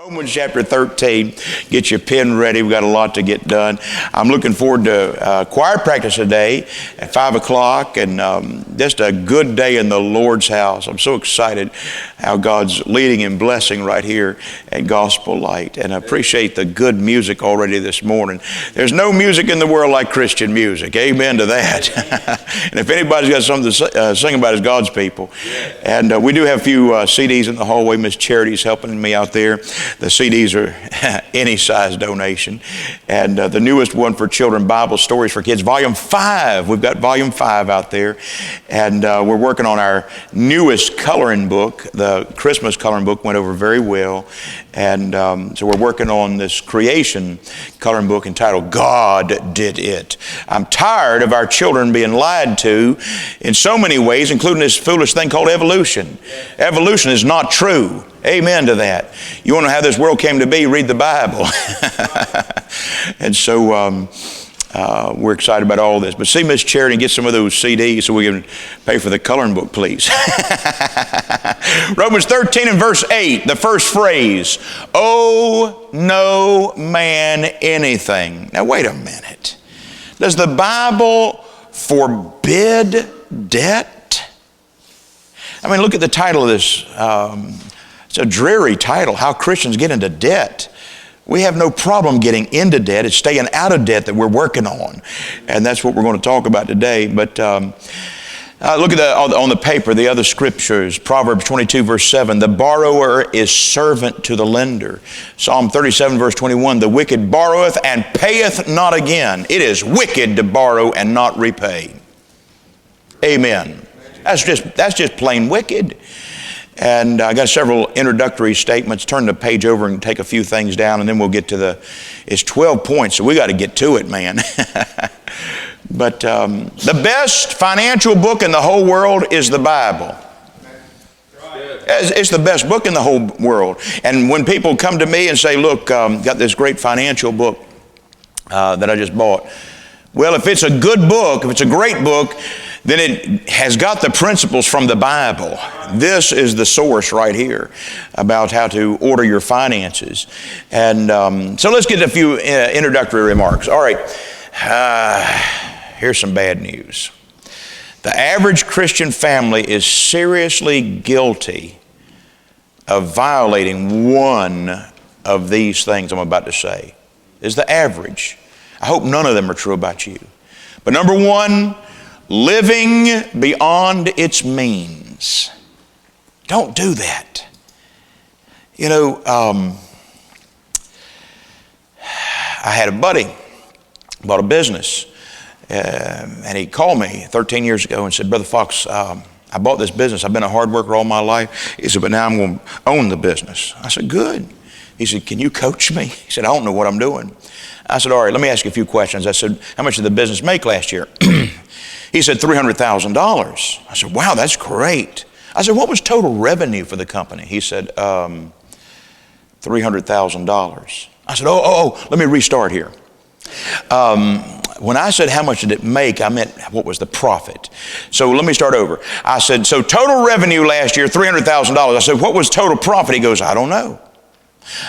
Romans chapter 13. Get your pen ready. We've got a lot to get done. I'm looking forward to choir practice today at 5 o'clock, and just a good day in the Lord's house. I'm so excited how God's leading and blessing right here at Gospel Light, and I appreciate the good music already this morning. There's no music in the world like Christian music. Amen to that. And if anybody's got something to sing about, it's God's people. And we do have a few CDs in the hallway. Miss Charity's helping me out there. The CDs are any size donation. And the newest one for children, Bible Stories for Kids, Volume 5. We've got Volume 5 out there. And we're working on our newest coloring book. The Christmas coloring book went over very well. And so we're working on this creation coloring book entitled God Did It. I'm tired of our children being lied to in so many ways, including this foolish thing called evolution. Evolution is not true. Amen to that. You want to know how this world came to be? Read the Bible. And so we're excited about all this. But see Miss Charity and get some of those CDs so we can pay for the coloring book, please. Romans 13 and verse 8, the first phrase, owe no man anything. Now wait a minute. Does the Bible forbid debt? I mean, look at the title of this. It's a dreary title, How Christians Get Into Debt. We have no problem getting into debt. It's staying out of debt that we're working on. And that's what we're going to talk about today. But look at on the paper, the other scriptures. Proverbs 22 verse 7, the borrower is servant to the lender. Psalm 37 verse 21, the wicked borroweth and payeth not again. It is wicked to borrow and not repay. Amen. That's just plain wicked. And I got several introductory statements. Turn the page over and take a few things down, and then we'll get to it's 12 points, so we got to get to it, man. But the best financial book in the whole world is the Bible. It's the best book in the whole world. And when people come to me and say, look, got this great financial book that I just bought. Well, if it's a good book, if it's a great book, then it has got the principles from the Bible. This is the source right here about how to order your finances. And so let's get a few introductory remarks. All right, here's some bad news. The average Christian family is seriously guilty of violating one of these things I'm about to say. Is the average. I hope none of them are true about you. But number one, living beyond its means. Don't do that. You know, I had a buddy, bought a business, and he called me 13 years ago and said, Brother Fox, I bought this business. I've been a hard worker all my life. He said, but now I'm going to own the business. I said, good. He said, can you coach me? He said, I don't know what I'm doing. I said, all right, let me ask you a few questions. I said, how much did the business make last year? He said, $300,000. I said, wow, that's great. I said, what was total revenue for the company? He said, $300,000. I said, let me restart here. When I said how much did it make, I meant what was the profit. So let me start over. I said, so total revenue last year, $300,000. I said, what was total profit? He goes, I don't know.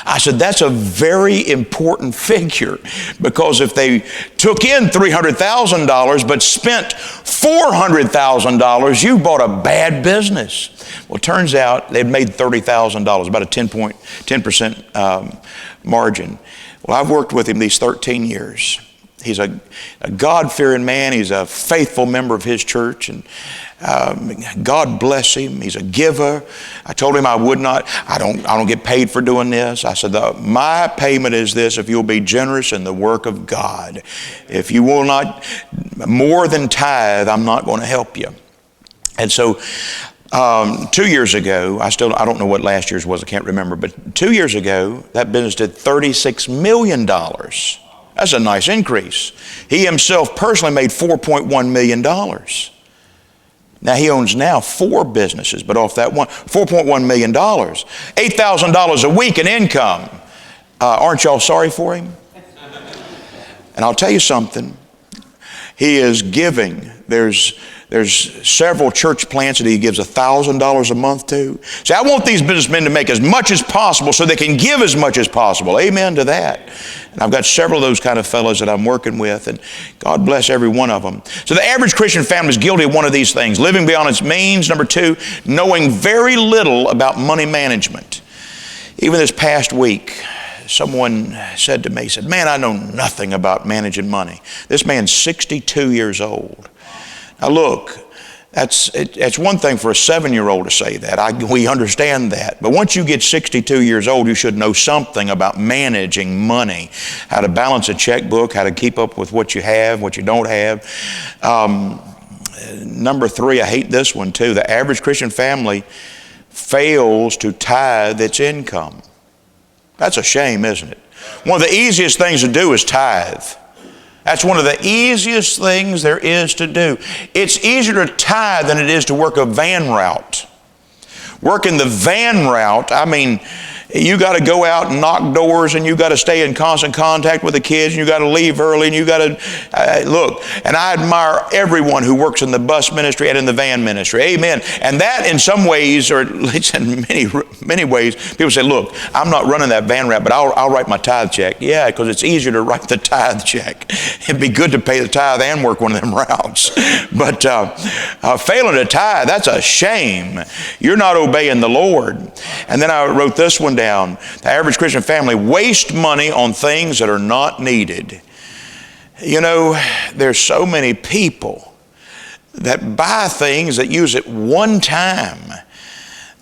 I said, that's a very important figure, because if they took in $300,000 but spent $400,000, you bought a bad business. Well, it turns out they'd made $30,000, about a 10% margin. Well, I've worked with him these 13 years. He's a God-fearing man. He's a faithful member of his church, and God bless him. He's a giver. I told him I would not. I don't get paid for doing this. I said, my payment is this: if you'll be generous in the work of God. If you will not more than tithe, I'm not going to help you. And so 2 years ago, I don't know what last year's was. I can't remember. But 2 years ago, that business did $36 million. That's a nice increase. He himself personally made $4.1 million. Now he owns now 4 businesses, but off that one, $4.1 million, $8,000 a week in income. Aren't y'all sorry for him? And I'll tell you something. He is giving. There's There's several church plants that he gives $1,000 a month to. See, I want these businessmen to make as much as possible so they can give as much as possible. Amen to that. And I've got several of those kind of fellows that I'm working with, and God bless every one of them. So the average Christian family is guilty of one of these things: living beyond its means. Number two, knowing very little about money management. Even this past week, someone said to me, he said, "Man, I know nothing about managing money." This man's 62 years old. Now look, it's one thing for a 7-year-old to say that. We understand that. But once you get 62 years old, you should know something about managing money, how to balance a checkbook, how to keep up with what you have, what you don't have. Number three, I hate this one too. The average Christian family fails to tithe its income. That's a shame, isn't it? One of the easiest things to do is tithe. That's one of the easiest things there is to do. It's easier to tithe than it is to work a van route. Working the van route, I mean, you got to go out and knock doors, and you got to stay in constant contact with the kids, and you got to leave early, and you got to look. And I admire everyone who works in the bus ministry and in the van ministry. Amen. And that, in some ways, or at least in many ways, people say, "Look, I'm not running that van route, but I'll write my tithe check." Yeah, because it's easier to write the tithe check. It'd be good to pay the tithe and work one of them routes. But failing to tithe, that's a shame. You're not obeying the Lord. And then I wrote this one down. The average Christian family wastes money on things that are not needed. You know, there's so many people that buy things that use it one time,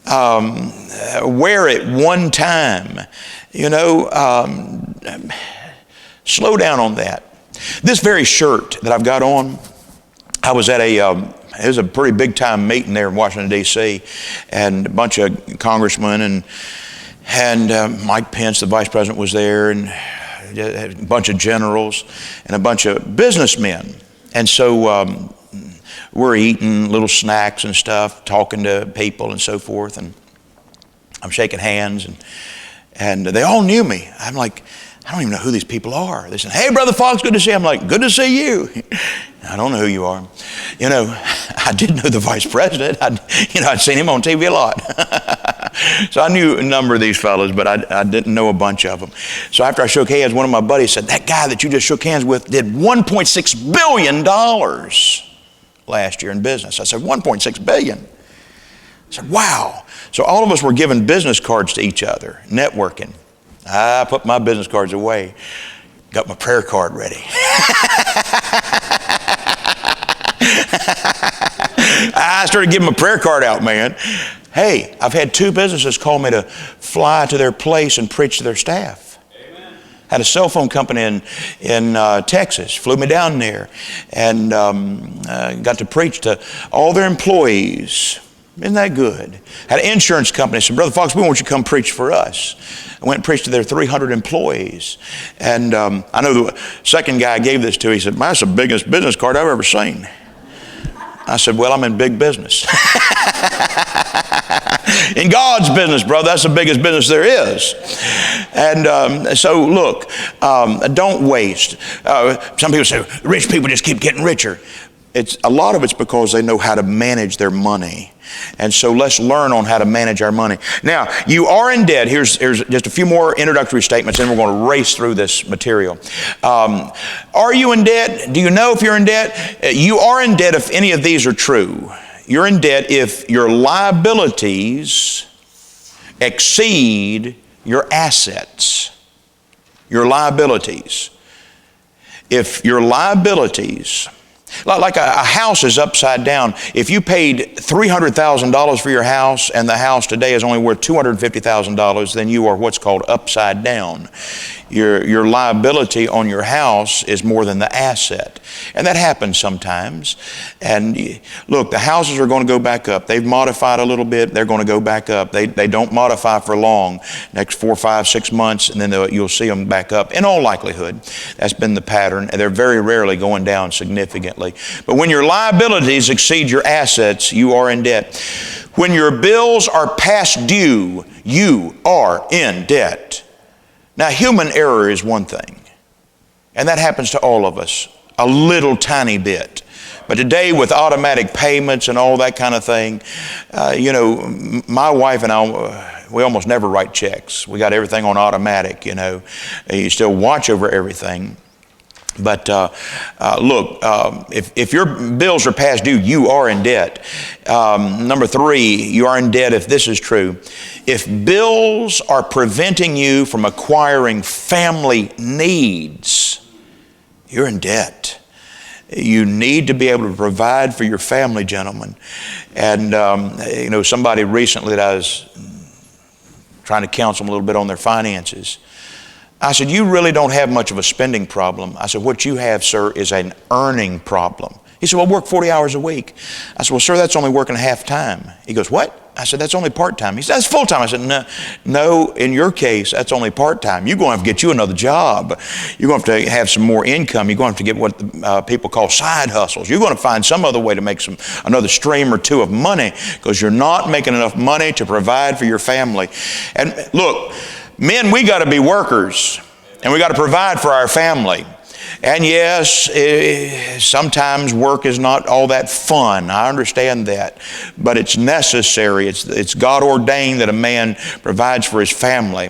wear it one time. You know, slow down on that. This very shirt that I've got on, I was at it was a pretty big time meeting there in Washington, D.C., and a bunch of congressmen and Mike Pence, the vice president, was there, and a bunch of generals and a bunch of businessmen. And so we're eating little snacks and stuff, talking to people and so forth, and I'm shaking hands, and they all knew me. I'm like, I don't even know who these people are. They said, "Hey, Brother Foxx, good to see you." I'm like, "Good to see you." I don't know who you are. You know, I did know the vice president. I'd seen him on TV a lot. So I knew a number of these fellows, but I didn't know a bunch of them. So after I shook hands, one of my buddies said, "That guy that you just shook hands with did $1.6 billion last year in business." I said, "1.6 billion?" I said, "Wow." So all of us were giving business cards to each other, networking. I put my business cards away, got my prayer card ready. I started giving my prayer card out, man. Hey, I've had 2 businesses call me to fly to their place and preach to their staff. Amen. Had a cell phone company in Texas, flew me down there, and got to preach to all their employees. Isn't that good? Had an insurance company said, "Brother Foxx, we want you to come preach for us." I went and preached to their 300 employees. And I know the second guy I gave this to, he said, "That's the biggest business card I've ever seen." I said, "Well, I'm in big business." In God's business, brother, that's the biggest business there is. And so look, don't waste. Some people say, rich people just keep getting richer. A lot of it's because they know how to manage their money. And so let's learn on how to manage our money. Now, you are in debt. Here's just a few more introductory statements, and we're going to race through this material. Are you in debt? Do you know if you're in debt? You are in debt if any of these are true. You're in debt if your liabilities exceed your assets. Your liabilities. If your liabilities... Like a house is upside down. If you paid $300,000 for your house and the house today is only worth $250,000, then you are what's called upside down. Your liability on your house is more than the asset. And that happens sometimes. And look, the houses are going to go back up. They've modified a little bit. They're going to go back up. They don't modify for long. Next 4, 5, 6 months, and then you'll see them back up. In all likelihood, that's been the pattern. And they're very rarely going down significantly. But when your liabilities exceed your assets, you are in debt. When your bills are past due, you are in debt. Now, human error is one thing, and that happens to all of us, a little tiny bit. But today with automatic payments and all that kind of thing, my wife and I, we almost never write checks. We got everything on automatic, You still watch over everything. But look, if your bills are past due, you are in debt. Number 3, you are in debt if this is true. If bills are preventing you from acquiring family needs, you're in debt. You need to be able to provide for your family, gentlemen. And, somebody recently that I was trying to counsel them a little bit on their finances, I said, you really don't have much of a spending problem. I said, what you have, sir, is an earning problem. He said, well, I work 40 hours a week. I said, well, sir, that's only working half time. He goes, what? I said, that's only part-time. He said, that's full-time. I said, no, in your case, that's only part-time. You're going to have to get you another job. You're going to have to have some more income. You're going to have to get what people call side hustles. You're going to find some other way to make another stream or two of money, because you're not making enough money to provide for your family. And look, men, we got to be workers, and we got to provide for our family. And yes, sometimes work is not all that fun. I understand that. But it's necessary. It's God ordained that a man provides for his family.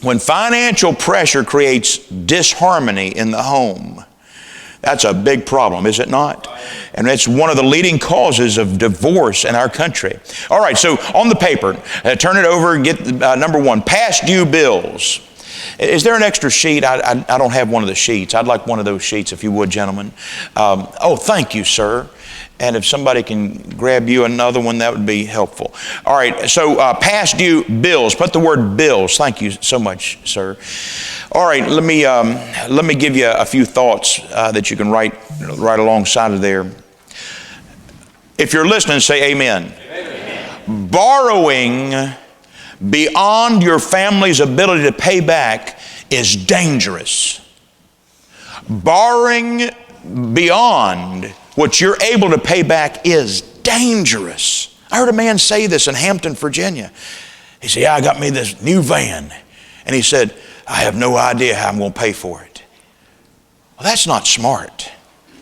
When financial pressure creates disharmony in the home, that's a big problem, is it not? And it's one of the leading causes of divorce in our country. All right, so on the paper, turn it over and get number 1, past due bills. Is there an extra sheet? I don't have one of the sheets. I'd like one of those sheets, if you would, gentlemen. Oh, thank you, sir. And if somebody can grab you another one, that would be helpful. All right, so past due bills. Put the word bills. Thank you so much, sir. All right, let me give you a few thoughts that you can write alongside of there. If you're listening, say amen. Amen. Borrowing beyond your family's ability to pay back is dangerous. Borrowing beyond what you're able to pay back is dangerous. I heard a man say this in Hampton, Virginia. He said, yeah, I got me this new van. And he said, I have no idea how I'm going to pay for it. Well, that's not smart.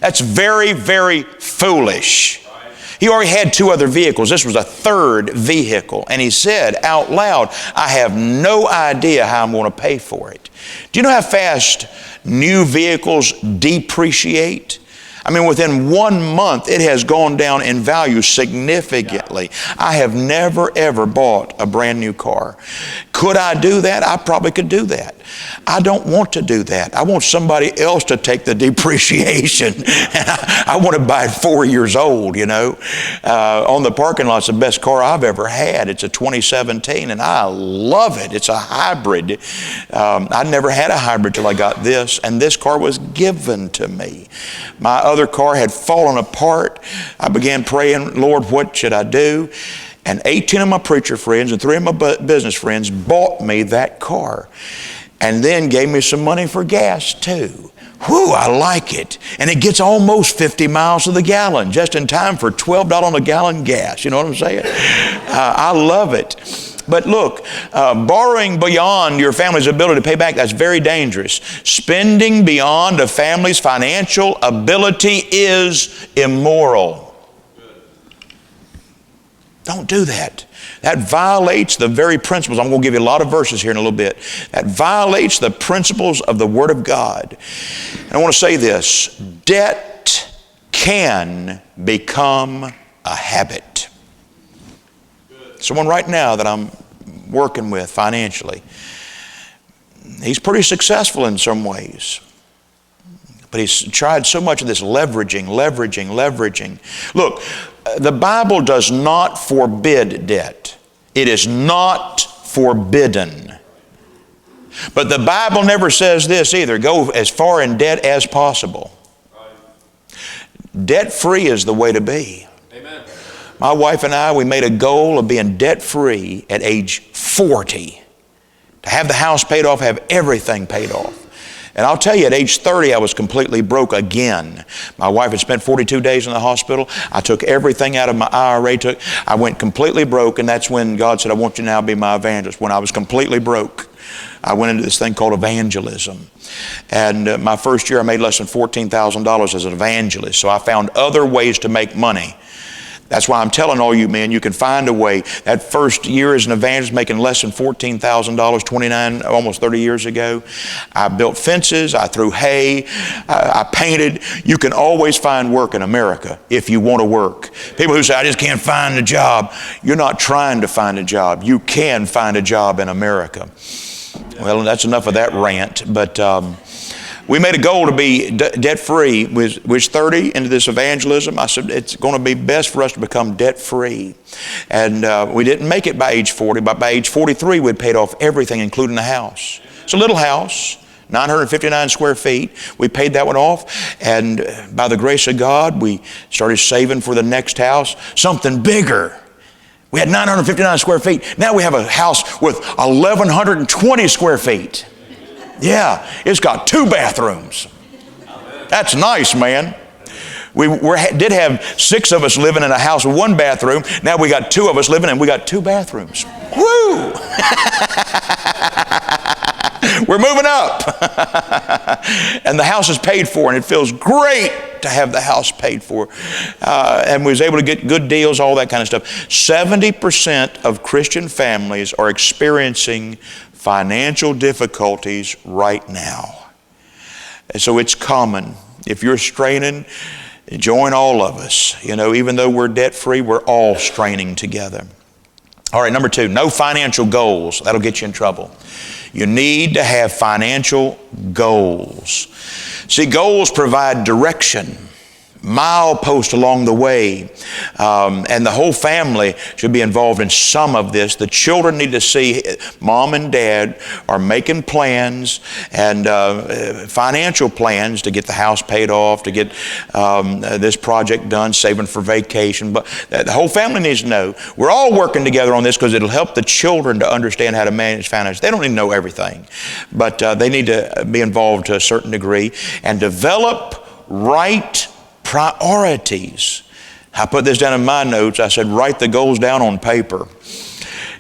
That's very, very foolish. He already had 2 other vehicles. This was a 3rd vehicle. And he said out loud, I have no idea how I'm going to pay for it. Do you know how fast new vehicles depreciate? I mean, within 1 month, it has gone down in value significantly. I have never, ever bought a brand new car. Could I do that? I probably could do that. I don't want to do that. I want somebody else to take the depreciation. And I want to buy it 4 years old, On the parking lot's the best car I've ever had. It's a 2017, and I love it. It's a hybrid. I never had a hybrid till I got this, and this car was given to me. My other car had fallen apart. I began praying, Lord, what should I do? And 18 of my preacher friends and 3 of my business friends bought me that car, and then gave me some money for gas too. Whew, I like it. And it gets almost 50 miles to the gallon, just in time for $12 a gallon gas. You know what I'm saying? I love it. But look, borrowing beyond your family's ability to pay back, that's very dangerous. Spending beyond a family's financial ability is immoral. Don't do that. That violates the very principles. I'm going to give you a lot of verses here in a little bit. That violates the principles of the Word of God. And I want to say this. Debt can become a habit. Someone right now that I'm working with financially, he's pretty successful in some ways. But he's tried so much of this leveraging. Look, the Bible does not forbid debt. It is not forbidden. But the Bible never says this either. Go as far in debt as possible. Debt-free is the way to be. Amen. My wife and I, we made a goal of being debt-free at age 40. To have the house paid off, have everything paid off. And I'll tell you, at age 30, I was completely broke again. My wife had spent 42 days in the hospital. I took everything out of my IRA. I went completely broke, and that's when God said, I want you now to be my evangelist, when I was completely broke. I went into this thing called evangelism. And my first year I made less than $14,000 as an evangelist. So I found other ways to make money. That's why I'm telling all you men, you can find a way. That first year as an evangelist, making less than $14,000, 29, almost 30 years ago. I built fences, I threw hay, I painted. You can always find work in America if you want to work. People who say, I just can't find a job. You're not trying to find a job. You can find a job in America. Well, that's enough of that rant, but we made a goal to be debt-free. We was 30 into this evangelism. I said, it's going to be best for us to become debt-free. And we didn't make it by age 40, but by age 43, we'd paid off everything, including the house. It's a little house, 959 square feet. We paid that one off, and by the grace of God, we started saving for the next house, something bigger. We had 959 square feet. Now we have a house with 1,120 square feet. Yeah, it's got 2 bathrooms. That's nice, man. We did have 6 of us living in a house with 1 bathroom. Now we got 2 of us living and we got 2 bathrooms. Woo! We're moving up. And the house is paid for, and it feels great to have the house paid for. And we was able to get good deals, all that kind of stuff. 70% of Christian families are experiencing financial difficulties right now. And so it's common. If you're straining, join all of us. You know, even though we're debt-free, we're all straining together. All right, number 2, no financial goals. That'll get you in trouble. You need to have financial goals. See, goals provide direction, milepost along the way, and the whole family should be involved in some of this. The children need to see mom and dad are making plans and financial plans to get the house paid off, to get this project done, saving for vacation. But the whole family needs to know we're all working together on this, because it'll help the children to understand how to manage finances. They don't need to know everything, but they need to be involved to a certain degree and develop right priorities. I put this down in my notes. I said, write the goals down on paper.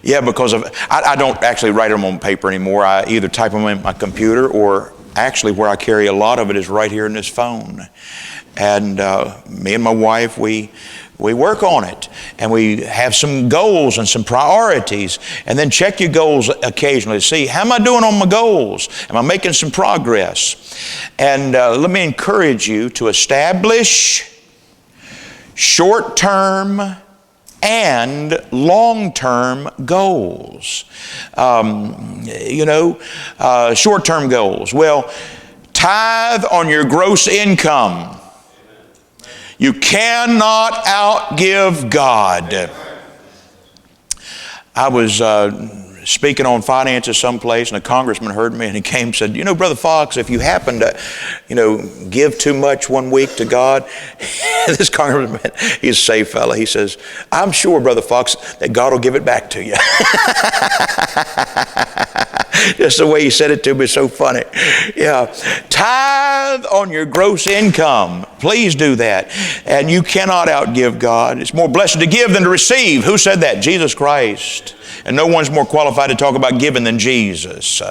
Yeah, because I don't actually write them on paper anymore. I either type them in my computer, or actually where I carry a lot of it is right here in this phone. And me and my wife, we work on it, and we have some goals and some priorities, and then check your goals occasionally to see, how am I doing on my goals? Am I making some progress? And let me encourage you to establish short-term and long-term goals. Short-term goals. Well, tithe on your gross income. You cannot outgive God. I was speaking on finances someplace, and a congressman heard me, and he came and said, you know, Brother Fox, if you happen to, give too much one week to God, this congressman, he's a safe fella, he says, I'm sure, Brother Fox, that God will give it back to you. Just the way he said it to me is so funny. Yeah. Tithe on your gross income. Please do that. And you cannot outgive God. It's more blessed to give than to receive. Who said that? Jesus Christ. And no one's more qualified to talk about giving than Jesus.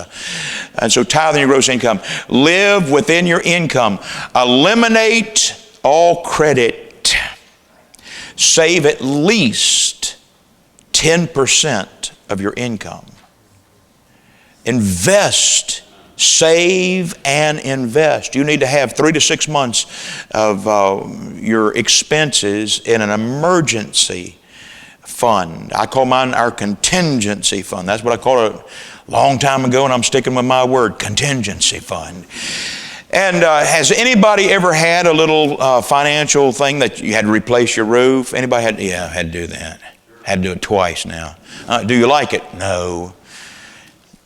And so tithe on your gross income. Live within your income. Eliminate all credit. Save at least 10% of your income. Invest, save and invest. You need to have 3 to 6 months of your expenses in an emergency fund. I call mine our contingency fund. That's what I called it a long time ago, and I'm sticking with my word, contingency fund. And has anybody ever had a little financial thing that you had to replace your roof? Anybody had? Yeah, I had to do that. Had to do it twice now. Do you like it? No.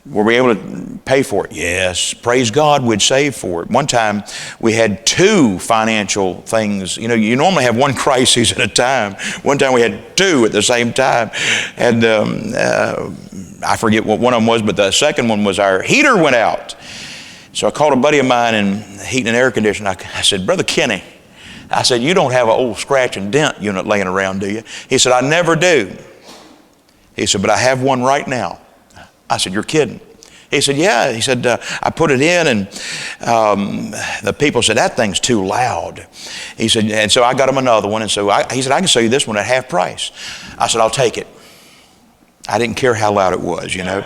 Were we able to pay for it? Yes. Praise God, we'd save for it. One time we had 2 financial things. You normally have 1 crisis at a time. One time we had 2 at the same time. And I forget what one of them was, but the second one was our heater went out. So I called a buddy of mine in heating and air conditioning. I said, Brother Kenny, I said, you don't have an old scratch and dent unit laying around, do you? He said, I never do. He said, but I have one right now. I said, you're kidding. He said, yeah. He said, I put it in, and the people said, that thing's too loud. He said, and so I got him another one. And so he said, I can sell you this one at half price. I said, I'll take it. I didn't care how loud it was, you know.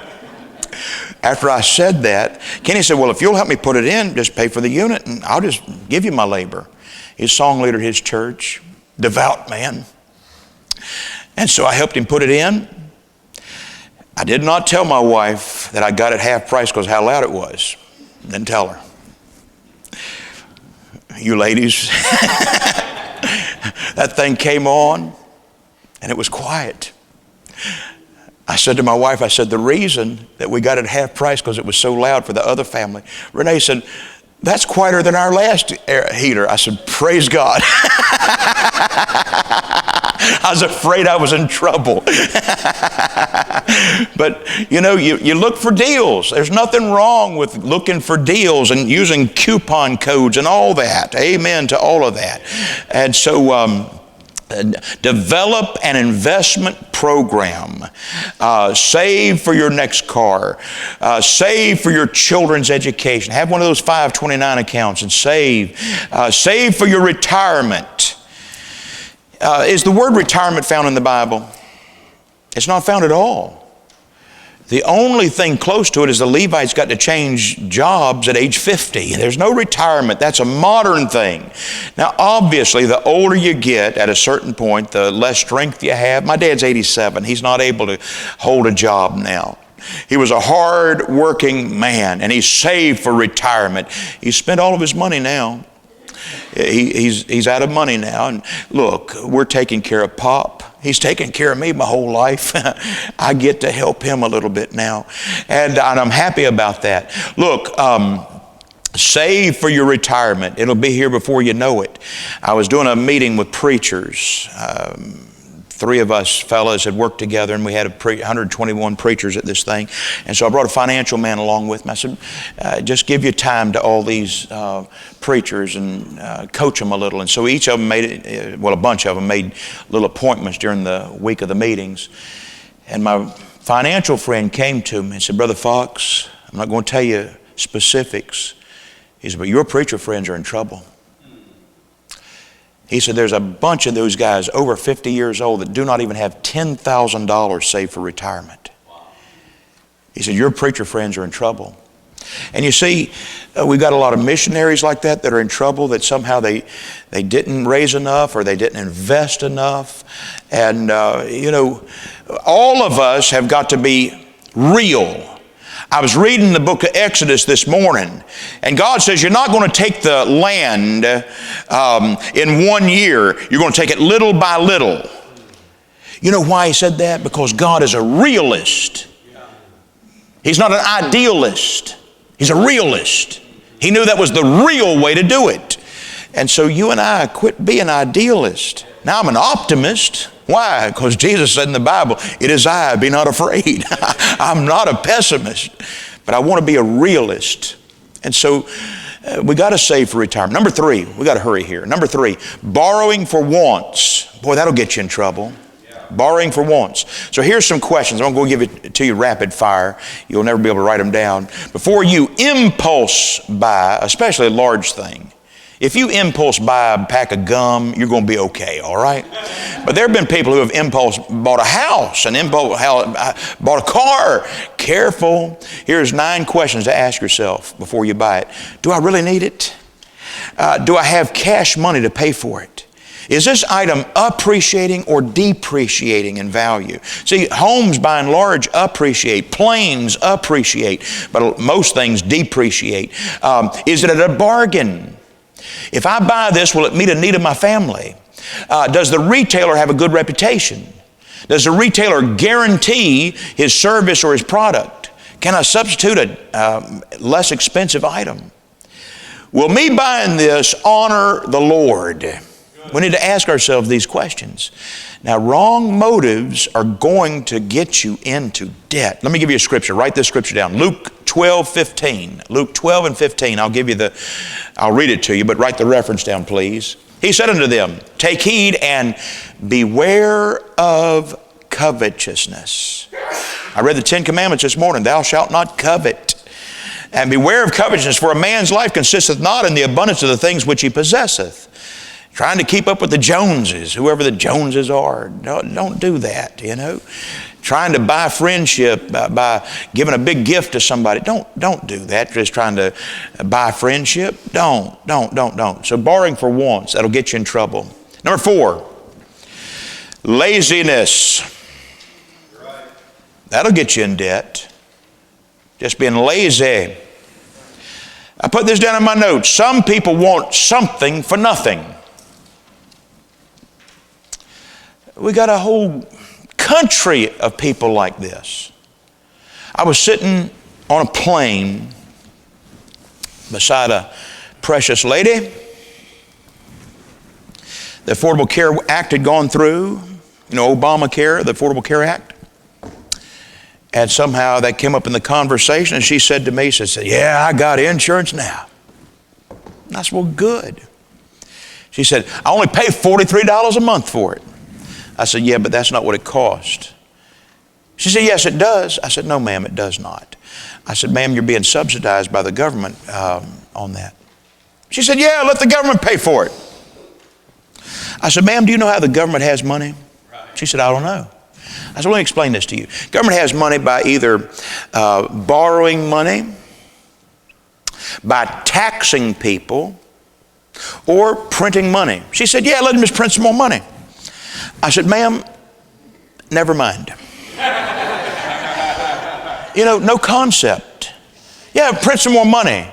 After I said that, Kenny said, well, if you'll help me put it in, just pay for the unit, and I'll just give you my labor. His song leader at his church, devout man. And so I helped him put it in. I did not tell my wife that I got it half price because how loud it was. Didn't tell her. You ladies, that thing came on and it was quiet. I said to my wife, I said, the reason that we got it half price because it was so loud for the other family. Renee said, that's quieter than our last heater. I said, praise God. I was afraid I was in trouble. But, you know, you look for deals. There's nothing wrong with looking for deals and using coupon codes and all that. Amen to all of that. And so develop an investment program. Save for your next car. Save for your children's education. Have one of those 529 accounts and save. Save for your retirement. Is the word retirement found in the Bible? It's not found at all. The only thing close to it is the Levites got to change jobs at age 50. There's no retirement. That's a modern thing. Now, obviously, the older you get at a certain point, the less strength you have. My dad's 87. He's not able to hold a job now. He was a hard-working man, and he saved for retirement. He spent all of his money now. He's out of money now. And look, we're taking care of Pop. He's taken care of me my whole life. I get to help him a little bit now. And I'm happy about that. Look, save for your retirement. It'll be here before you know it. I was doing a meeting with preachers. Three of us fellas had worked together, and we had 121 preachers at this thing. And so I brought a financial man along with me. I said, just give your time to all these preachers and coach them a little. And so each of them a bunch of them made little appointments during the week of the meetings. And my financial friend came to me and said, Brother Fox, I'm not going to tell you specifics. He said, but your preacher friends are in trouble. He said, there's a bunch of those guys over 50 years old that do not even have $10,000 saved for retirement. He said, your preacher friends are in trouble. And you see, we've got a lot of missionaries like that are in trouble, that somehow they didn't raise enough or they didn't invest enough. And, you know, all of us have got to be real. I was reading the book of Exodus this morning, and God says you're not going to take the land in 1 year. You're going to take it little by little. You know why he said that? Because God is a realist. He's not an idealist. He's a realist. He knew that was the real way to do it. And so you and I quit being idealists. Now I'm an optimist. Why? Because Jesus said in the Bible, it is I, be not afraid. I'm not a pessimist, but I want to be a realist. And so we got to save for retirement. Number 3, we got to hurry here. Number 3, borrowing for wants. Boy, that'll get you in trouble. Borrowing for wants. So here's some questions. I'm going to give it to you rapid fire. You'll never be able to write them down. Before you impulse buy, especially a large thing, if you impulse buy a pack of gum, you're going to be okay, all right? But there have been people who have impulse bought a house and bought a car. Careful. Here's 9 questions to ask yourself before you buy it. Do I really need it? Do I have cash money to pay for it? Is this item appreciating or depreciating in value? See, homes by and large appreciate. Planes appreciate. But most things depreciate. Is it at a bargain? If I buy this, will it meet a need of my family? Does the retailer have a good reputation? Does the retailer guarantee his service or his product? Can I substitute a less expensive item? Will me buying this honor the Lord? We need to ask ourselves these questions. Now, wrong motives are going to get you into debt. Let me give you a scripture. Write this scripture down. Luke 12:15. Luke 12 and 15. I'll read it to you, but write the reference down, please. He said unto them, take heed and beware of covetousness. I read the 10 Commandments this morning. Thou shalt not covet. And beware of covetousness, for a man's life consisteth not in the abundance of the things which he possesseth. Trying to keep up with the Joneses, whoever the Joneses are. Don't do that, you know. Trying to buy friendship by giving a big gift to somebody. Don't do that. Just trying to buy friendship. Don't. So borrowing for wants, that'll get you in trouble. Number 4, laziness. That'll get you in debt. Just being lazy. I put this down in my notes. Some people want something for nothing. We got a whole country of people like this. I was sitting on a plane beside a precious lady. The Affordable Care Act had gone through, Obamacare, the Affordable Care Act. And somehow that came up in the conversation, and she said to me, she said, yeah, I got insurance now. And I said, well, good. She said, I only pay $43 a month for it. I said, yeah, but that's not what it cost. She said, yes, it does. I said, no, ma'am, it does not. I said, ma'am, you're being subsidized by the government on that. She said, yeah, let the government pay for it. I said, ma'am, do you know how the government has money? She said, I don't know. I said, let me explain this to you. Government has money by either borrowing money, by taxing people, or printing money. She said, yeah, let them just print some more money. I said, ma'am, never mind. No concept. Yeah, print some more money.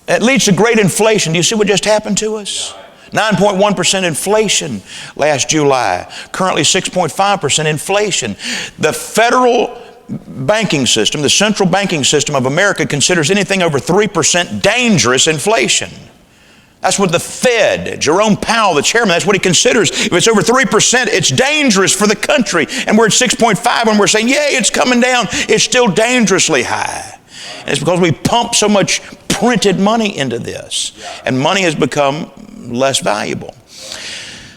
It leads to great inflation. Do you see what just happened to us? 9.1% inflation last July. Currently 6.5% inflation. The federal banking system, the central banking system of America, considers anything over 3% dangerous inflation. That's what the Fed, Jerome Powell, the chairman, that's what he considers. If it's over 3%, it's dangerous for the country. And we're at 6.5 and we're saying, yay, it's coming down. It's still dangerously high. And it's because we pump so much printed money into this. And money has become less valuable.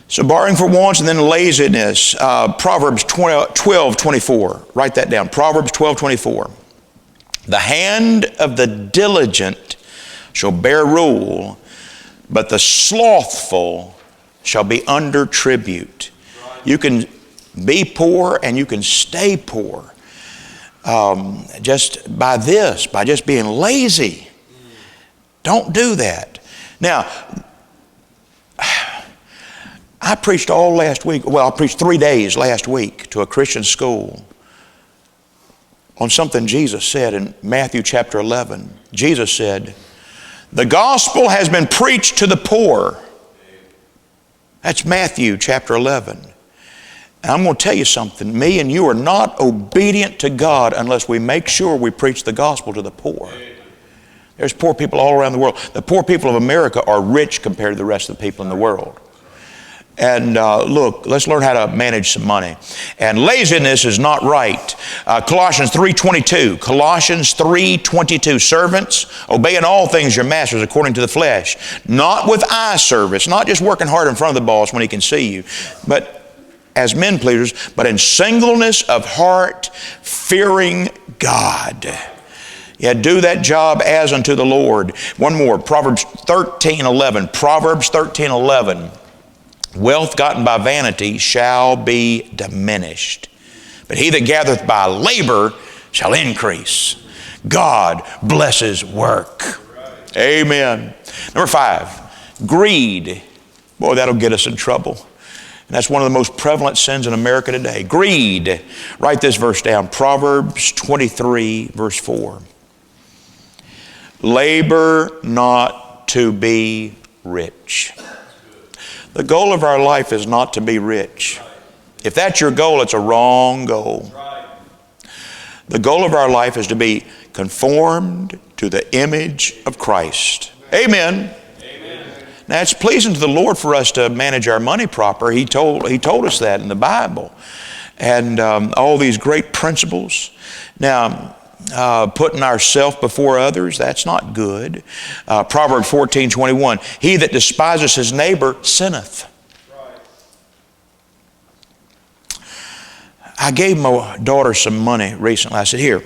So borrowing for wants and then laziness. Proverbs 12:24. Write that down. Proverbs 12:24. The hand of the diligent shall bear rule, but the slothful shall be under tribute. You can be poor and you can stay poor just by just being lazy. Don't do that. Now, I preached all last week. Well, I preached 3 days last week to a Christian school on something Jesus said in Matthew chapter 11. Jesus said, the gospel has been preached to the poor. That's Matthew chapter 11. And I'm going to tell you something. Me and you are not obedient to God unless we make sure we preach the gospel to the poor. There's poor people all around the world. The poor people of America are rich compared to the rest of the people in the world. And look, let's learn how to manage some money. And laziness is not right. Colossians 3:22. Colossians 3:22. Servants, obey in all things your masters according to the flesh. Not with eye service. Not just working hard in front of the boss when he can see you. But as men pleasers. But in singleness of heart, fearing God. Yeah, do that job as unto the Lord. One more. Proverbs 13:11. Proverbs 13:11. Wealth gotten by vanity shall be diminished, but he that gathereth by labor shall increase. God blesses work. Amen. Number 5, greed. Boy, that'll get us in trouble. And that's one of the most prevalent sins in America today. Greed. Write this verse down. Proverbs 23, verse 4. Labor not to be rich. The goal of our life is not to be rich. If that's your goal, it's a wrong goal. The goal of our life is to be conformed to the image of Christ. Amen. Now, it's pleasing to the Lord for us to manage our money proper. He told us that in the Bible. And all these great principles. Now, putting ourselves before others, that's not good. Proverbs 14:21. He that despises his neighbor sinneth. I gave my daughter some money recently. I said, here,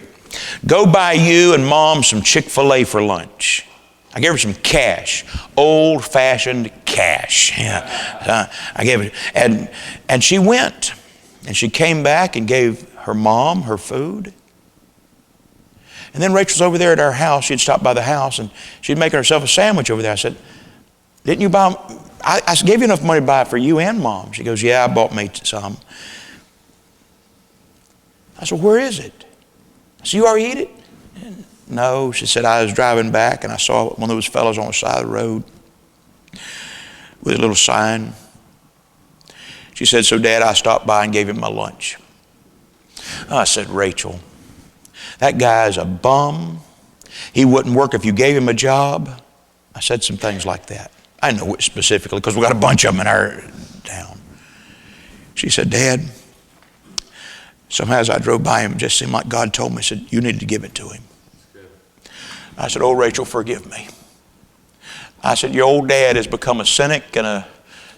Go buy you and Mom some Chick-fil-A for lunch. I gave her some cash, old-fashioned cash. Yeah. I gave it, and she went, and she came back and gave her mom her food. And then Rachel's over there at our house. She'd stopped by the house, and she'd making herself a sandwich over there. I said, didn't you buy, I gave you enough money to buy it for you and Mom. She goes, yeah, I bought me some. I said, where is it? I said, you already eat it? No, she said, I was driving back and I saw one of those fellows on the side of the road with a little sign. She said, so Dad, I stopped by and gave him my lunch. I said, Rachel, that guy's a bum. He wouldn't work if you gave him a job. I said some things like that. I know it specifically because we got a bunch of them in our town. She said, Dad, somehow as I drove by him, it just seemed like God told me, said, you need to give it to him. I said, oh, Rachel, forgive me. I said, your old dad has become a cynic and a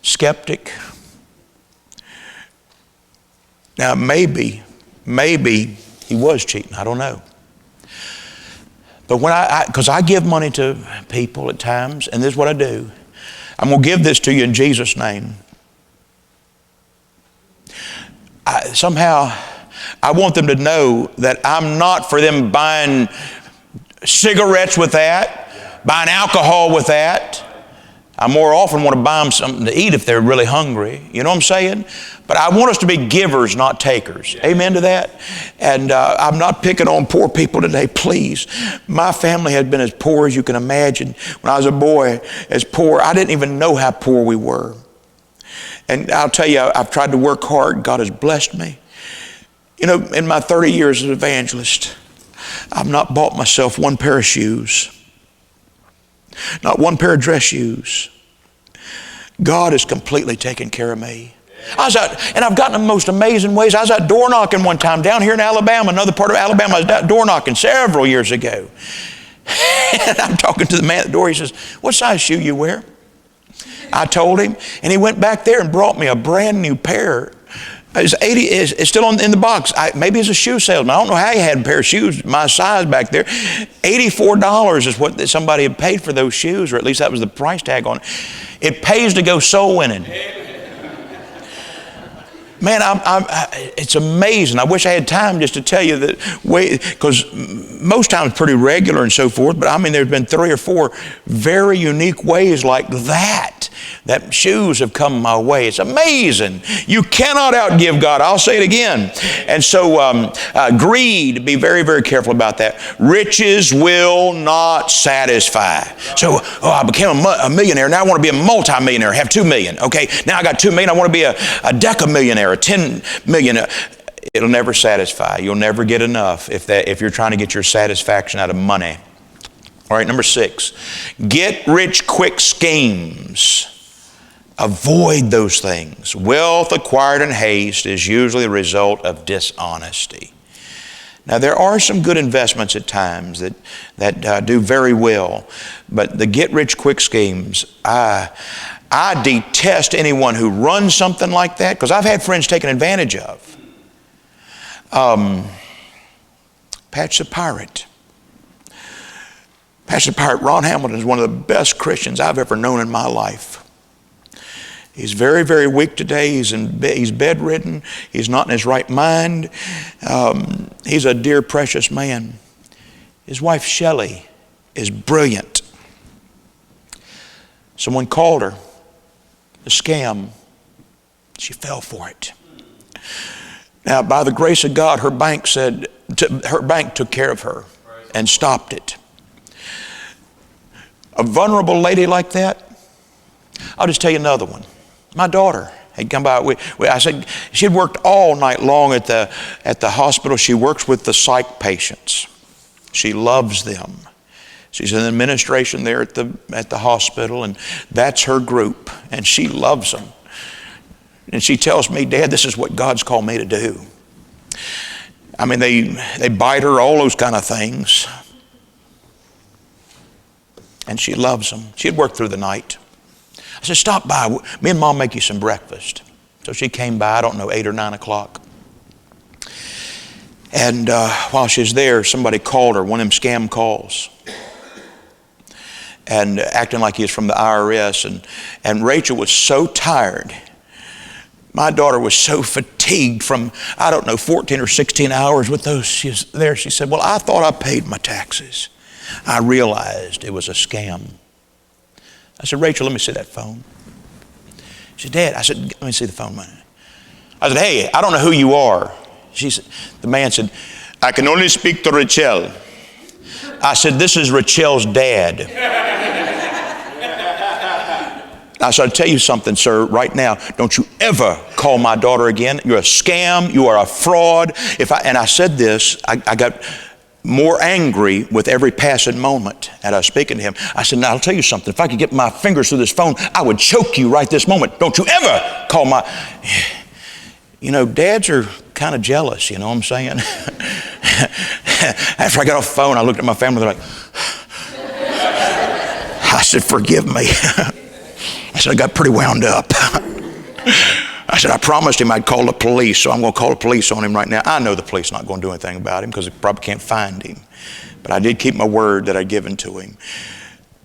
skeptic. Now, maybe he was cheating. I don't know. But when because I give money to people at times, and this is what I do. I'm going to give this to you in Jesus' name. Somehow, I want them to know that I'm not for them buying cigarettes with that, buying alcohol with that. I more often want to buy them something to eat if they're really hungry. You know what I'm saying? But I want us to be givers, not takers. Amen to that? And I'm not picking on poor people today, please. My family had been as poor as you can imagine. When I was a boy, as poor, I didn't even know how poor we were. And I'll tell you, I've tried to work hard. God has blessed me. You know, in my 30 years as an evangelist, I've not bought myself one pair of shoes. Not one pair of dress shoes. God has completely taken care of me. I was out, and I've gotten the most amazing ways. I was out door knocking one time down here in Alabama, another part of Alabama. I was out door knocking several years ago. And I'm talking to the man at the door. He says, what size shoe you wear? I told him, and he went back there and brought me a brand new pair. It's still in the box. Maybe it's a shoe salesman. I don't know how he had a pair of shoes my size back there. $84 is what somebody had paid for those shoes, or at least that was the price tag on it. It pays to go soul winning. Man, it's amazing. I wish I had time just to tell you that because most times pretty regular and so forth, but I mean there's been 3 or 4 very unique ways like that shoes have come my way. It's amazing. You cannot outgive God. I'll say it again. And so greed, be very, very careful about that. Riches will not satisfy. So, I became a millionaire. Now I want to be a multi-millionaire, have 2 million. Okay, now I got 2 million. I want to be a decamillionaire, a 10 million. It'll never satisfy. You'll never get enough if you're trying to get your satisfaction out of money. All right, number 6, get rich quick schemes. Avoid those things. Wealth acquired in haste is usually the result of dishonesty. Now, there are some good investments at times that do very well, but the get rich quick schemes, I detest anyone who runs something like that, because I've had friends taken advantage of. Patch the Pirate. Patch the Pirate, Ron Hamilton, is one of the best Christians I've ever known in my life. He's very, very weak today. He's bedridden. He's not in his right mind. He's a dear, precious man. His wife, Shelley, is brilliant. Someone called her a scam. She fell for it. Now, by the grace of God, her bank took care of her and stopped it. A vulnerable lady like that. I'll just tell you another one. My daughter had come by. I said she had worked all night long at the hospital. She works with the psych patients. She loves them. She's in administration there at the hospital, and that's her group, and she loves them. And she tells me, Dad, this is what God's called me to do. I mean, they bite her, all those kind of things. And she loves them. She had worked through the night. I said, stop by. Me and Mom make you some breakfast. So she came by, I don't know, 8 or 9 o'clock. And while she was there, somebody called her, one of them scam calls, and acting like he was from the IRS. And Rachel was so tired. My daughter was so fatigued from, 14 or 16 hours with those. She was there. She said, well, I thought I paid my taxes. I realized it was a scam. I said, Rachel, let me see that phone. She said, Dad, I said, let me see the phone, man. I said, hey, I don't know who you are. She said, the man said, I can only speak to Rachel. I said, this is Rachel's dad. I said, I'll tell you something, sir, right now. Don't you ever call my daughter again. You're a scam. You are a fraud. And I said this, I got more angry with every passing moment. And I was speaking to him. I said, now I'll tell you something. If I could get my fingers through this phone, I would choke you right this moment. Don't you ever call my... You know, dads are kind of jealous, you know what I'm saying? After I got off the phone, I looked at my family, they're like, I said, forgive me. I said, I got pretty wound up. I said, I promised him I'd call the police, so I'm going to call the police on him right now. I know the police are not going to do anything about him because they probably can't find him. But I did keep my word that I'd given to him.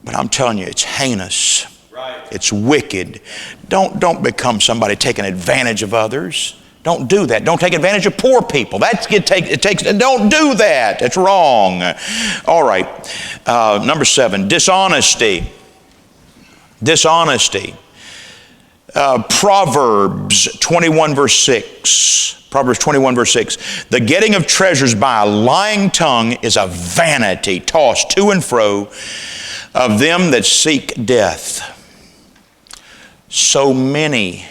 But I'm telling you, it's heinous. Right. It's wicked. Don't become somebody taking advantage of others. Don't do that. Don't take advantage of poor people. Don't do that. It's wrong. All right. Number 7, dishonesty. Dishonesty. Proverbs 21 verse 6. Proverbs 21 verse 6. The getting of treasures by a lying tongue is a vanity tossed to and fro of them that seek death. So many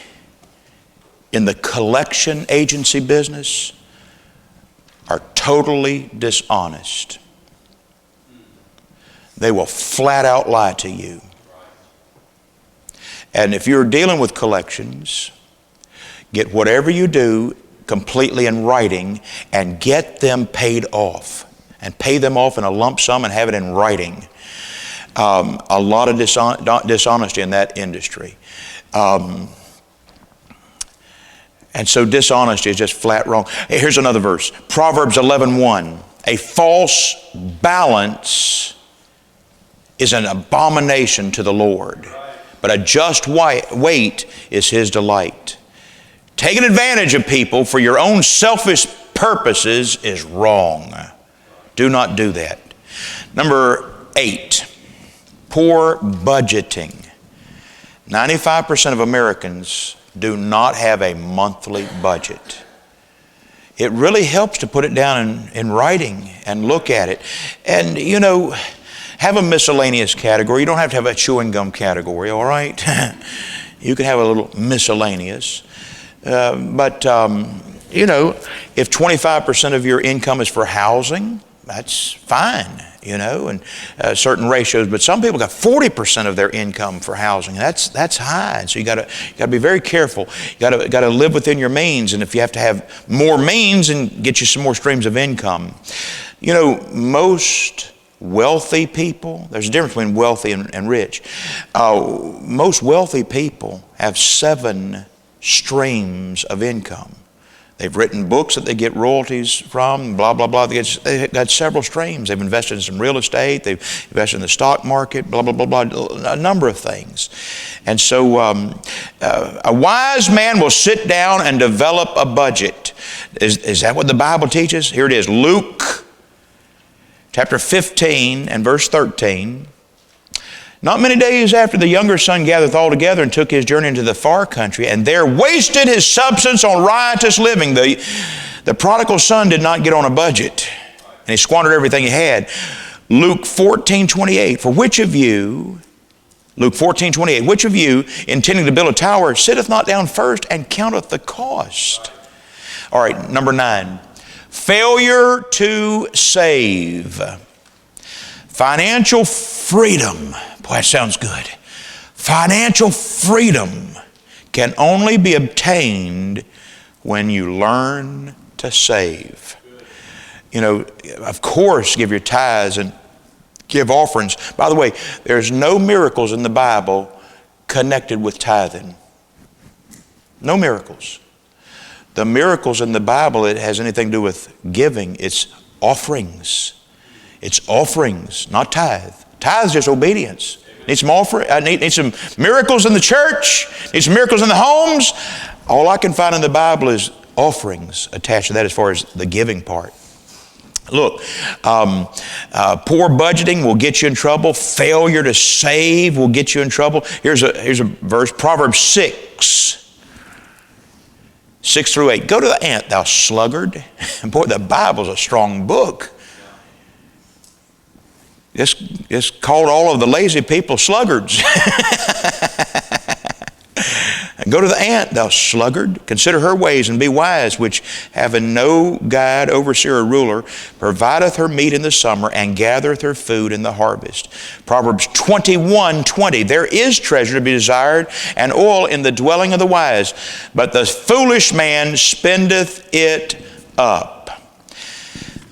in the collection agency business are totally dishonest. They will flat out lie to you. And if you're dealing with collections, get whatever you do completely in writing and get them paid off. And pay them off in a lump sum and have it in writing. A lot of dishonesty in that industry. And so dishonesty is just flat wrong. Here's another verse. Proverbs 11:1. A false balance is an abomination to the Lord, but a just weight is His delight. Taking advantage of people for your own selfish purposes is wrong. Do not do that. Number 8, poor budgeting. 95% of Americans do not have a monthly budget. It really helps to put it down in writing and look at it. And, you know, have a miscellaneous category. You don't have to have a chewing gum category, all right? You can have a little miscellaneous. But you know, if 25% of your income is for housing, that's fine, you know, and certain ratios. But some people got 40% of their income for housing. That's high. So you got to be very careful. You got to live within your means. And if you have to have more means, and get you some more streams of income. You know, most wealthy people, there's a difference between wealthy and rich. Most wealthy people have 7 streams of income. They've written books that they get royalties from, blah, blah, blah. They've got several streams. They've invested in some real estate. They've invested in the stock market, blah, blah, blah, blah, a number of things. And so a wise man will sit down and develop a budget. Is that what the Bible teaches? Here it is, Luke chapter 15 and verse 13. Not many days after, the younger son gathereth all together and took his journey into the far country, and there wasted his substance on riotous living. The prodigal son did not get on a budget, and he squandered everything he had. Luke 14:28. For which of you, Luke 14:28, which of you, intending to build a tower, sitteth not down first and counteth the cost? All right, number 9. Failure to save. Financial freedom. Boy, that sounds good. Financial freedom can only be obtained when you learn to save. You know, of course, give your tithes and give offerings. By the way, there's no miracles in the Bible connected with tithing. No miracles. the miracles in the Bible, it has anything to do with giving. It's offerings. It's offerings, not tithe. Tithe is just obedience. Need some offering. I need some miracles in the church. Need some miracles in the homes. All I can find in the Bible is offerings attached to that as far as the giving part. Look, poor budgeting will get you in trouble. Failure to save will get you in trouble. Here's a verse, Proverbs 6:6-8. Go to the ant, thou sluggard. And boy, the Bible's a strong book. It's called all of the lazy people sluggards. Go to the ant, thou sluggard. Consider her ways and be wise, which having no guide, overseer, or ruler, provideth her meat in the summer and gathereth her food in the harvest. Proverbs 21:20. There is treasure to be desired and oil in the dwelling of the wise, but the foolish man spendeth it up.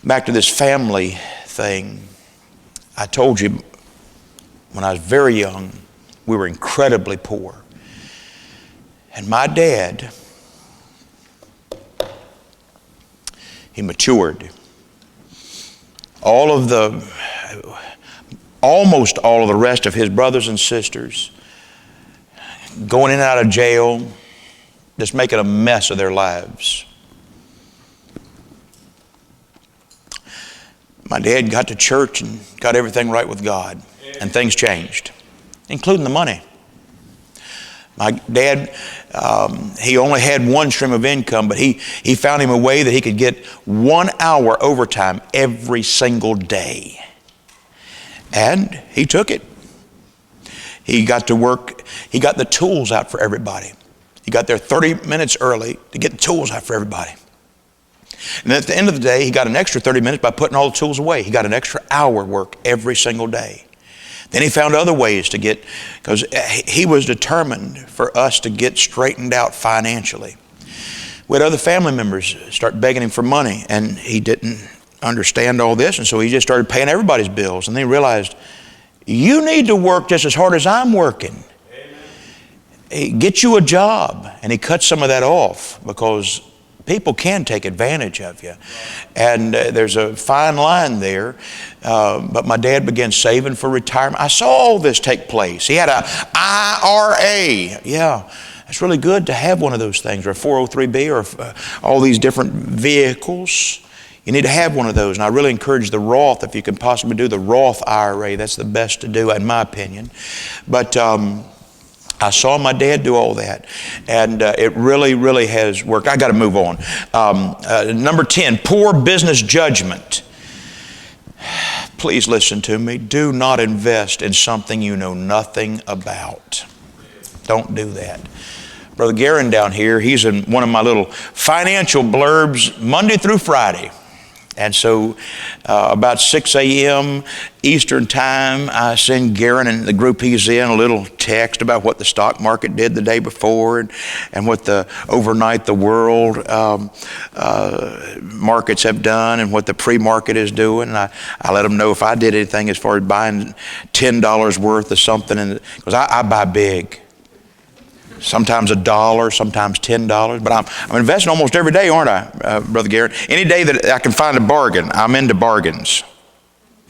Back to this family thing. I told you when I was very young, we were incredibly poor. And my dad, he matured. Almost all of the rest of his brothers and sisters going in and out of jail, just making a mess of their lives. My dad got to church and got everything right with God, and things changed, including the money. My dad, he only had one stream of income, but he found him a way that he could get 1 hour overtime every single day. And he took it. He got to work. He got the tools out for everybody. He got there 30 minutes early to get the tools out for everybody. And at the end of the day, he got an extra 30 minutes by putting all the tools away. He got an extra hour work every single day. Then he found other ways to get, because he was determined for us to get straightened out financially. We had other family members start begging him for money, and he didn't understand all this, and so he just started paying everybody's bills. And then he realized, you need to work just as hard as I'm working. Get you a job. And he cut some of that off because people can take advantage of you. And there's a fine line there. But my dad began saving for retirement. I saw all this take place. He had a IRA. Yeah, it's really good to have one of those things, or a 403B, or all these different vehicles. You need to have one of those. And I really encourage the Roth, if you can possibly do the Roth IRA. That's the best to do, in my opinion. But I saw my dad do all that, and it really, really has worked. I got to move on. Number 10, poor business judgment. Please listen to me. Do not invest in something you know nothing about. Don't do that. Brother Garin down here, he's in one of my little financial blurbs Monday through Friday. And so about 6 a.m. Eastern time, I send Garin and the group he's in a little text about what the stock market did the day before, and what the overnight the world markets have done, and what the pre-market is doing. And I let them know if I did anything as far as buying $10 worth of something, because I buy big. Sometimes $1, sometimes $10. But I'm investing almost every day, aren't I, Brother Garrett? Any day that I can find a bargain, I'm into bargains.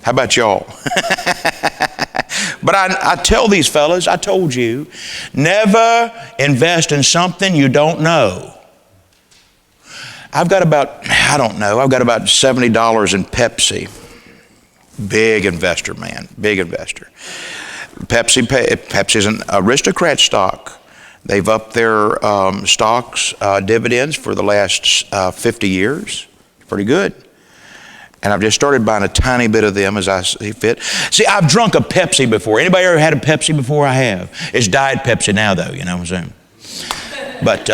How about y'all? But I tell these fellas, I told you, never invest in something you don't know. I've got about $70 in Pepsi. Big investor, man, big investor. Pepsi's an aristocrat stock. They've upped their stocks dividends for the last 50 years. Pretty good. And I've just started buying a tiny bit of them as I see fit. See, I've drunk a Pepsi before. Anybody ever had a Pepsi before? I have. It's Diet Pepsi now, though, you know what I'm saying? But,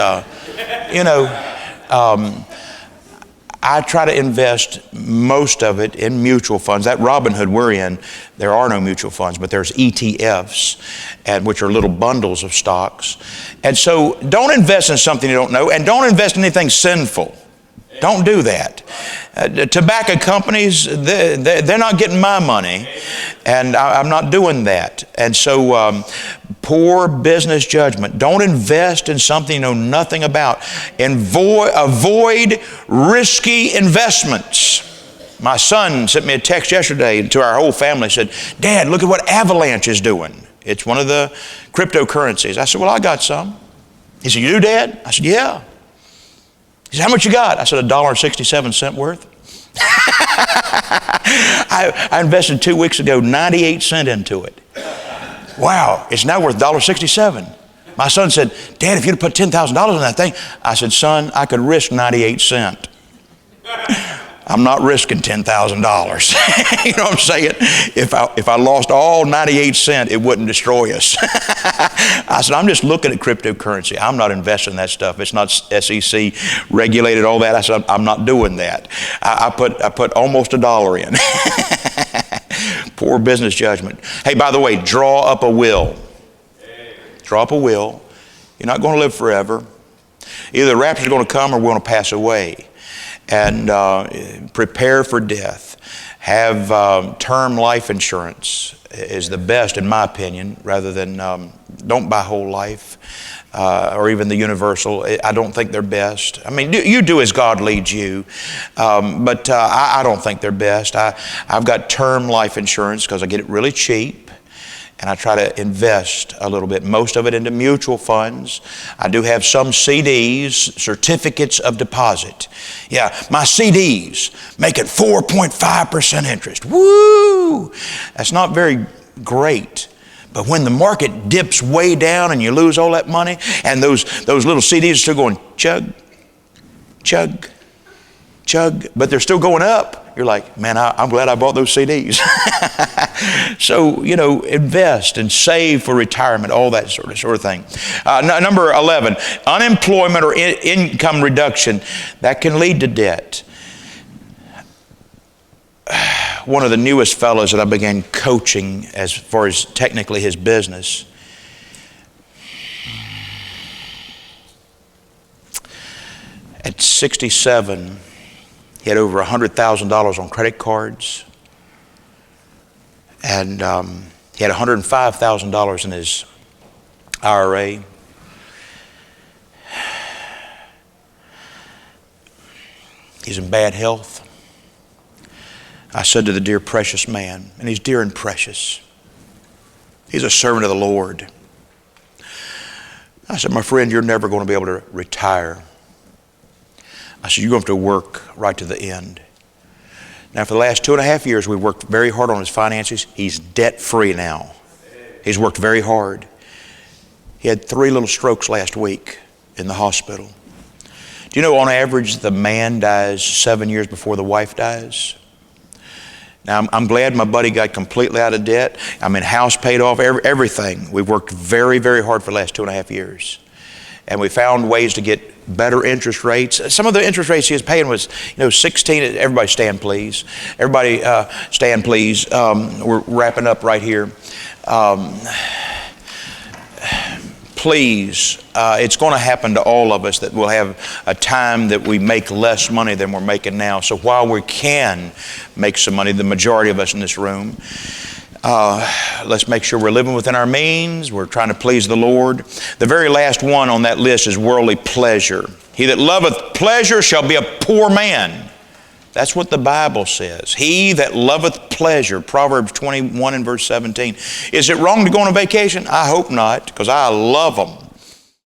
I try to invest most of it in mutual funds. That Robinhood we're in, there are no mutual funds, but there's ETFs, which are little bundles of stocks. And so don't invest in something you don't know, and don't invest in anything sinful. Don't do that. Tobacco companies, they're not getting my money, and I'm not doing that. And so Poor business judgment. Don't invest in something you know nothing about. Avoid risky investments. My son sent me a text yesterday to our whole family, said, Dad, look at what Avalanche is doing. It's one of the cryptocurrencies. I said, well, I got some. He said, you do, Dad? I said, yeah. He said, how much you got? I said, $1.67 worth. I invested 2 weeks ago 98 cents into it. Wow, it's now worth $1.67. My son said, Dad, if you'd have put $10,000 in that thing. I said, son, I could risk 98 cents. I'm not risking $10,000. You know what I'm saying? If I lost all 98 cents, it wouldn't destroy us. I said, I'm just looking at cryptocurrency. I'm not investing in that stuff. It's not SEC regulated, all that. I said, I'm not doing that. I put almost $1 in. Poor business judgment. Hey, by the way, draw up a will. Draw up a will. You're not going to live forever. Either the rapture is going to come or we're going to pass away. And prepare for death. Have term life insurance is the best, in my opinion, rather than don't buy whole life or even the universal. I don't think they're best. I mean, you do as God leads you, but I don't think they're best. I've got term life insurance because I get it really cheap. And I try to invest a little bit, most of it into mutual funds. I do have some CDs, certificates of deposit. Yeah, my CDs make it 4.5% interest. Woo! That's not very great. But when the market dips way down and you lose all that money, and those little CDs are still going chug, chug, chug, but they're still going up. You're like, man, I'm glad I bought those CDs. So, you know, invest and save for retirement, all that sort of thing. Number 11, unemployment or income reduction, that can lead to debt. One of the newest fellows that I began coaching as far as technically his business, at 67, he had over $100,000 on credit cards, and he had $105,000 in his IRA. He's in bad health. I said to the dear precious man, and he's dear and precious. He's a servant of the Lord. I said, my friend, you're never going to be able to retire. I said, you're going to have to work right to the end. Now, for the last 2.5 years, we've worked very hard on his finances. He's debt-free now. He's worked very hard. He had 3 little strokes last week in the hospital. Do you know, on average, the man dies 7 years before the wife dies? Now, I'm glad my buddy got completely out of debt. I mean, house paid off, everything. We've worked very, very hard for the last 2.5 years. And we found ways to get better interest rates. Some of the interest rates he was paying was, 16. Everybody stand, please. Everybody stand, please. We're wrapping up right here. Please, it's going to happen to all of us that we'll have a time that we make less money than we're making now. So while we can make some money, the majority of us in this room, let's make sure we're living within our means. We're trying to please the Lord. The very last one on that list is worldly pleasure. He that loveth pleasure shall be a poor man. That's what the Bible says. He that loveth pleasure, Proverbs 21 and verse 17. Is it wrong to go on a vacation? I hope not, because I love them.